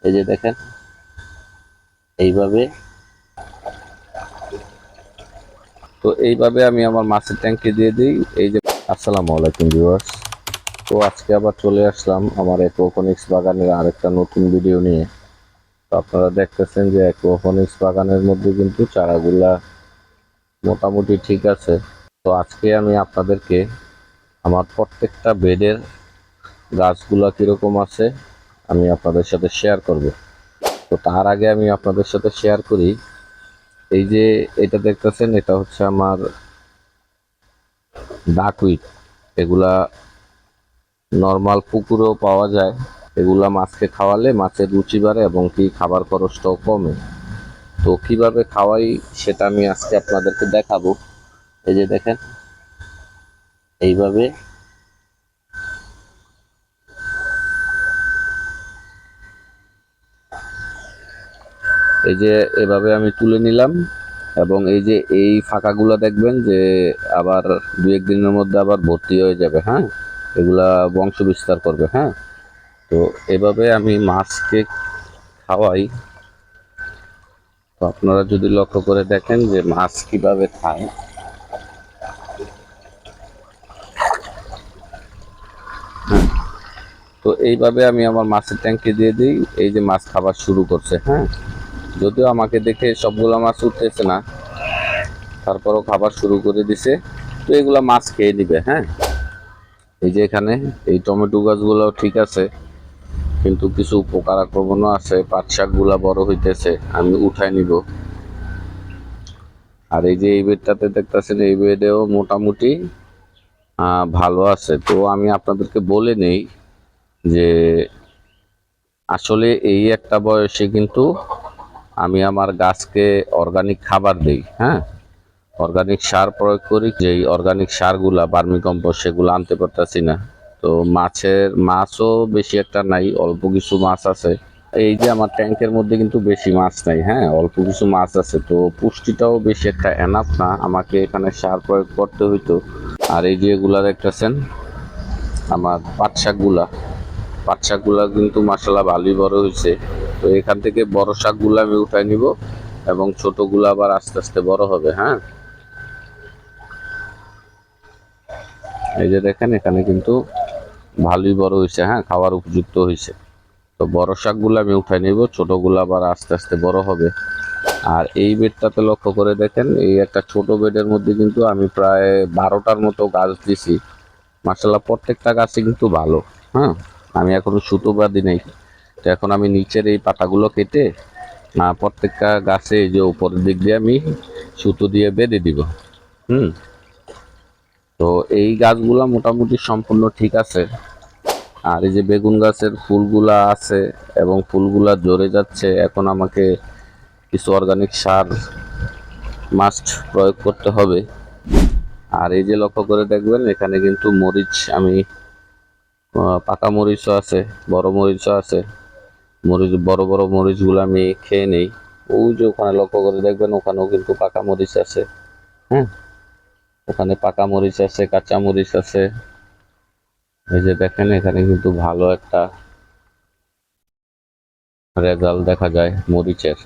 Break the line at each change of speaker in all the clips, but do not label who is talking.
এই যে দেখেন এইভাবে। তো এইভাবে আমি আমার মাছের ট্যাঙ্কে দিয়ে দিই। এই যে আসসালামু আলাইকুম ভিউয়ার্স। তো আজকে আবার চলে আসলাম আমার অ্যাকুয়াপনিক্স বাগানের আরেকটা নতুন ভিডিও নিয়ে। তো আপনারা দেখতেছেন যে অ্যাকুয়াপনিক্স বাগানের মধ্যে কিন্তু চারাগুলা মোটামুটি ঠিক আছে। তো আজকে আমি আপনাদেরকে আমার প্রত্যেকটা বেডের গাছগুলা কিরকম আছে আমি আপনাদের সাথে শেয়ার করব। তো তার আগে আমি আপনাদের সাথে শেয়ার করি, এই যে এটা দেখতেছেন এটা হচ্ছে আমার ডাকউইট। এগুলা নর্মাল পুকুরেও পাওয়া যায়। এগুলা মাছকে খাওয়ালে মাছের রুচি বাড়ে এবং কি খাবার খরচটাও কমে। তো কিভাবে খাওয়াই সেটা আমি আজকে আপনাদেরকে দেখাবো। এই যে দেখেন এইভাবে। এই যে এভাবে আমি তুলে নিলাম এবং এই যে এই ফাঁকাগুলো দেখবেন যে আবার দু এক দিনের মধ্যে আবার ভর্তি হয়ে যাবে। হ্যাঁ, এগুলা বংশ বিস্তার করবে। হ্যাঁ, তো এভাবে আমি মাছকে খাওয়াই। তো আপনারা যদি লক্ষ্য করে দেখেন যে মাছ কিভাবে খায়। তো এইভাবে আমি আমার মাছের ট্যাঙ্কে দিয়ে দিই। এই যে মাছ খাবার শুরু করছে। হ্যাঁ, যদিও আমাকে দেখে সবগুলো মাছ উঠতেছে না, তারপরও খাবার শুরু করে দিছে। তো এগুলা মাছ খেয়ে নিবে। হ্যাঁ, এই যে এখানে এই টমেটো গাছগুলো ঠিক আছে, কিন্তু কিছু পোকার আক্রমণও আছে। পাট শাকগুলা বড় হইতেছে, আমি উঠাই নিব। আর এই যে এই বেডটাতে দেখতেছেন, এই বেডেও মোটামুটি ভালো আছে। তো আমি আপনাদেরকে বলে নেই যে আসলে এই একটা বয়সে কিন্তু আমি আমার গাছকে অর্গানিক খাবার দিই। হ্যাঁ, অর্গানিক সার প্রয়োগ করি। যেই অর্গানিক সারগুলা ভার্মি কম্পোস্ট সেগুলো আনতে পারতাছি না। তো মাছও বেশি একটা নাই, অল্প কিছু মাছ আছে। এই যে আমার ট্যাঙ্কের মধ্যে কিন্তু বেশি মাছ নাই। হ্যাঁ, অল্প কিছু মাছ আছে। তো পুষ্টিটাও বেশি একটা এনাফ না, আমাকে এখানে সার প্রয়োগ করতে হইতো। আর এই যে এগুলা দেখতেছেন আমার পাট শাকগুলা কিন্তু মাশাআল্লাহ ভালোই বড় হয়েছে। তো এখান থেকে বড় শাকগুলো আমি উঠাই নিব এবং ছোটগুলো আবার আস্তে আস্তে বড় হবে। হ্যাঁ, এই যে দেখেন এখানে কিন্তু ভালোই বড় হয়েছে। হ্যাঁ, খাওয়ার উপযুক্ত হয়েছে। তো বড় শাকগুলো আমি উঠাই নিব, ছোটগুলো আবার আস্তে আস্তে বড় হবে। আর এই বেডটাতে লক্ষ্য করে দেখেন, এই একটা ছোট বেডের মধ্যে কিন্তু আমি প্রায় 12টার মতো গাছ দিছি। মাশাআল্লাহ প্রত্যেকটা গাছই কিন্তু ভালো। হ্যাঁ, আমি এখনো সুতো বাঁধি নাই। তো এখন আমি নিচের এই পাতাগুলো কেটে প্রত্যেকটা গাছে এই যে উপরের দিক দিয়ে আমি সুতো দিয়ে বেঁধে দিব। হুম, তো এই গাছগুলা মোটামুটি সম্পূর্ণ ঠিক আছে। আর এই যে বেগুন গাছের ফুলগুলা আছে এবং ফুলগুলা ঝরে যাচ্ছে, এখন আমাকে কিছু অর্গানিক সার মাস্ট প্রয়োগ করতে হবে। আর এই যে লক্ষ্য করে দেখবেন এখানে কিন্তু মরিচ, আমি পাকা মরিচও আছে, বড় মরিচও আছে। মরিচ, বড় বড় মরিচগুলো আমি খেয়ে নেই। ওই যে ওখানে লক্ষ্য করে দেখবেন ওখানেও কিন্তু পাকা মরিচ আছে। হ্যাঁ, ওখানে পাকা মরিচ আছে, কাঁচা মরিচ আছে। এই যে দেখেন এখানে কিন্তু ভালো একটা রেজাল্ট দেখা যায় মরিচের।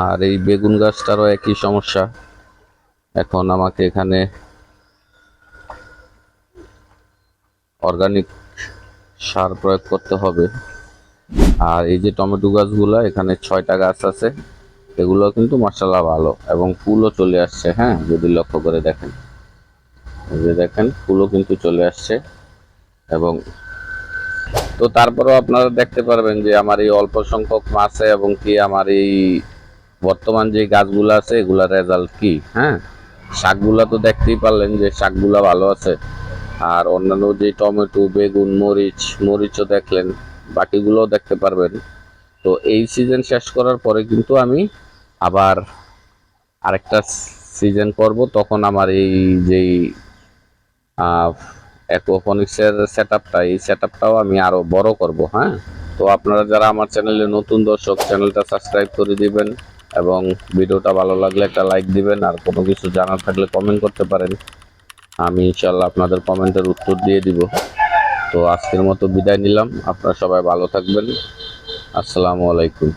আর এই বেগুন গাছটারও একই সমস্যা। এখন আমাকে এখানে অর্গানিক সার প্রয়োগ করতে হবে। আর এই যে টমেটো গাছগুলো, এখানে 6টা গাছ আছে, এগুলো কিন্তু মাশাআল্লাহ ভালো এবং ফুলও চলে আসছে। হ্যাঁ, যদি লক্ষ্য করে দেখেন, এই যে দেখেন ফুলও কিন্তু চলে আসছে। এবং তো তারপরেও আপনারা দেখতে পারবেন যে আমার এই অল্প সংখ্যক মাছে এবং কি আমার এই বর্তমান যে গাছগুলো আছে এগুলার রেজাল্ট কি। হ্যাঁ, শাকগুলা তো দেখতেই পারলেন যে শাকগুলা ভালো আছে। আর অন্যান্য যে টমেটো, বেগুন, মরিচও দেখলেন, বাকিগুলোও দেখতে পারবেন। তো এই সিজন শেষ করার পরে কিন্তু আমি আবার আরেকটা সিজন করব, তখন আমার এই যেই অ্যাকুয়াপনিক্সের এই সেটআপটাও আমি আরো বড় করব। হ্যাঁ, তো আপনারা যারা আমার চ্যানেলে নতুন দর্শক, চ্যানেলটা সাবস্ক্রাইব করে দিবেন এবং ভিডিওটা ভালো লাগলে একটা লাইক দিবেন। আর কোনো কিছু জানার থাকলে কমেন্ট করতে পারেন, আমি ইনশাল্লাহ আপনাদের কমেন্টের উত্তর দিয়ে দিব। তো আজকের মতো বিদায় নিলাম। আপনারা সবাই ভালো থাকবেন। আসসালামু আলাইকুম।